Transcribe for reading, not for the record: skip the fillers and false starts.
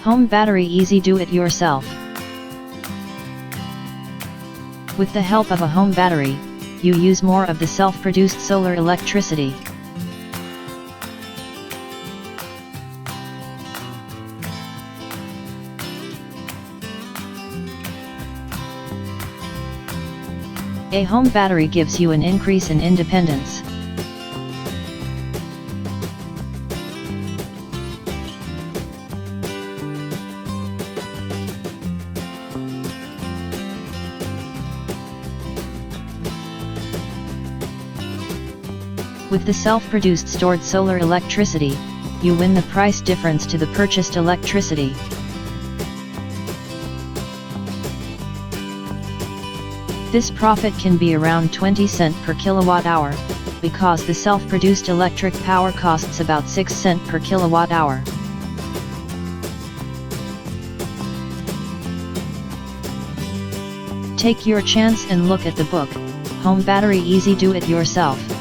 Home battery easy do-it-yourself. With the help of a home battery, you use more of the self-produced solar electricity. A home battery gives you an increase in independence. With the self-produced stored solar electricity, you win the price difference to the purchased electricity. This profit can be around 20 cents per kilowatt hour, because the self-produced electric power costs about 6 cents per kilowatt hour. Take your chance and look at the book, Home Battery Easy Do It Yourself.